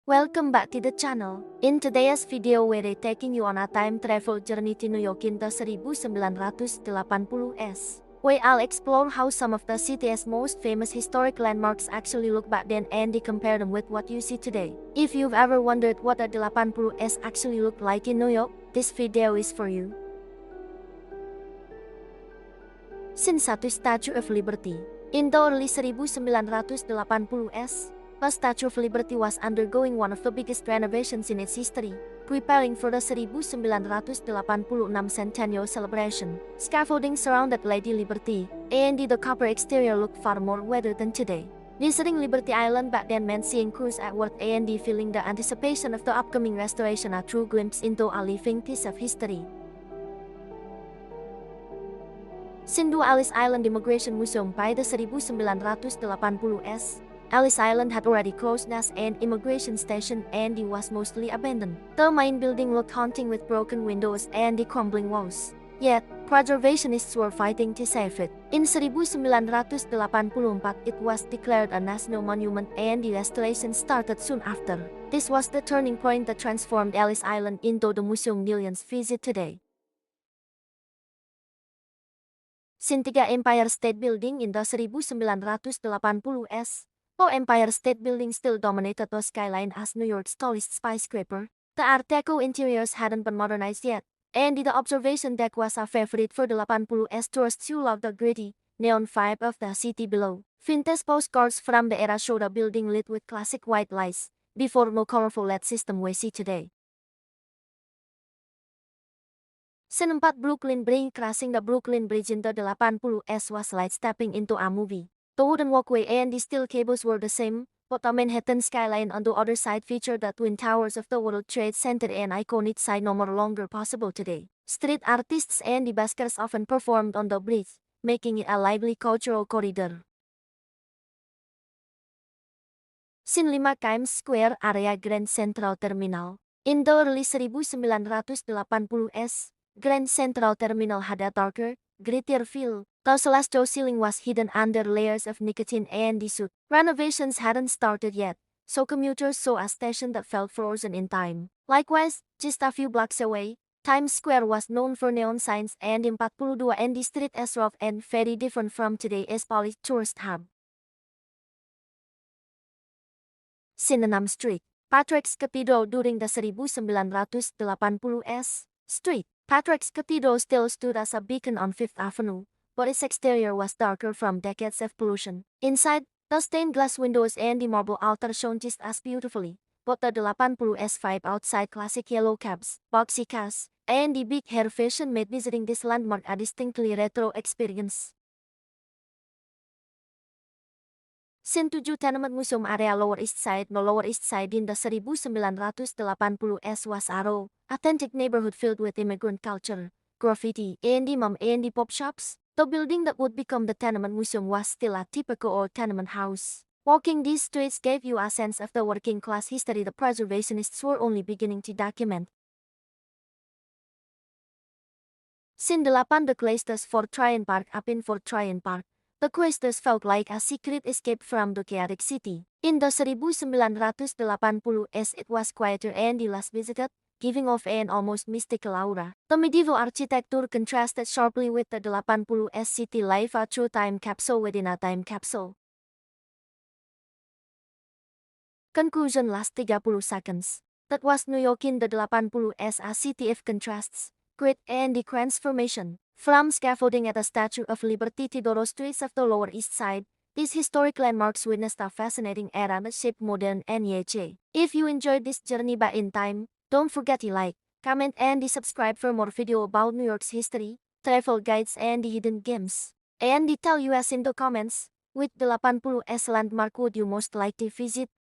Welcome back to the channel. In today's video we're taking you on a time travel journey to New York in the 1980s, where I'll explore how some of the city's most famous historic landmarks actually look back then and compare them with what you see today. If you've ever wondered what the 80s actually looked like in New York, this video is for you. Scene 1, Statue of Liberty. In the early 1980s, the Statue of Liberty was undergoing one of the biggest renovations in its history, preparing for the 1986 centennial celebration. Scaffolding surrounded Lady Liberty, and the copper exterior looked far more weathered than today. Visiting Liberty Island back then meant seeing crews at work and feeling the anticipation of the upcoming restoration, a true glimpse into a living piece of history. Scene 2, Ellis Island Immigration Museum. By the 1980s, Ellis Island had already closed as an immigration station and was mostly abandoned. The main building looked haunting with broken windows and crumbling walls. Yet, preservationists were fighting to save it. In 1984, it was declared a national monument and the restoration started soon after. This was the turning point that transformed Ellis Island into the museum millions visit today. Scene 3, Empire State Building. In the 1980s, though Empire State Building still dominated the skyline as New York's tallest skyscraper, the Art Deco interiors hadn't been modernized yet, and the observation deck was a favorite for the 80s tourists who loved the gritty, neon vibe of the city below. Vintage postcards from the era show the building lit with classic white lights, before no colorful LED system we see today. Scene 4, Brooklyn Bridge. Crossing the Brooklyn Bridge in the 80s was like stepping into a movie. The wooden walkway and the steel cables were the same, but the Manhattan skyline on the other side featured the Twin Towers of the World Trade Center, an iconic sight no longer possible today. Street artists and the buskers often performed on the bridge, making it a lively cultural corridor. Scene 5, Times Square area. Grand Central Terminal. In the early 1980s, Grand Central Terminal had a darker, grittier feel. The celestial ceiling was hidden under layers of nicotine and soot. Renovations hadn't started yet, so commuters saw a station that felt frozen in time. Likewise, just a few blocks away, Times Square was known for neon signs and 42 and the street as rough and very different from today's polished tourist hub. Scene 6, Street, Patrick's Cathedral. During the 1980s, Patrick's Cathedral still stood as a beacon on Fifth Avenue, but its exterior was darker from decades of pollution. Inside, the stained glass windows and the marble altar shone just as beautifully, but the 80s vibe outside, classic yellow cabs, boxy cars, and the big hair fashion made visiting this landmark a distinctly retro experience. Scene 7, Tenement Museum area. Lower East Side. The Lower East Side in the 1980s was a raw, authentic neighborhood filled with immigrant culture, graffiti, and the mom and pop shops. The building that would become the Tenement Museum was still a typical old tenement house. Walking these streets gave you a sense of the working class history the preservationists were only beginning to document. Scene 8, The Cloisters. Fort Tryon Park. Up in Fort Tryon Park, the cloisters felt like a secret escape from the chaotic city. In the 1980s, it was quieter and less visited, giving off an almost mystical aura. The medieval architecture contrasted sharply with the 80s city life, a true time capsule within a time capsule. Conclusion. Last 30 seconds. That was New York in the 80s, a city of contrasts, grit and transformation. From scaffolding at the Statue of Liberty to the streets of the Lower East Side, these historic landmarks witnessed a fascinating era that shaped modern NYC. If you enjoyed this journey back in time, don't forget to like, comment and subscribe for more video about New York's history, travel guides and hidden gems. And tell us in the comments, which 80s landmark would you most like to visit?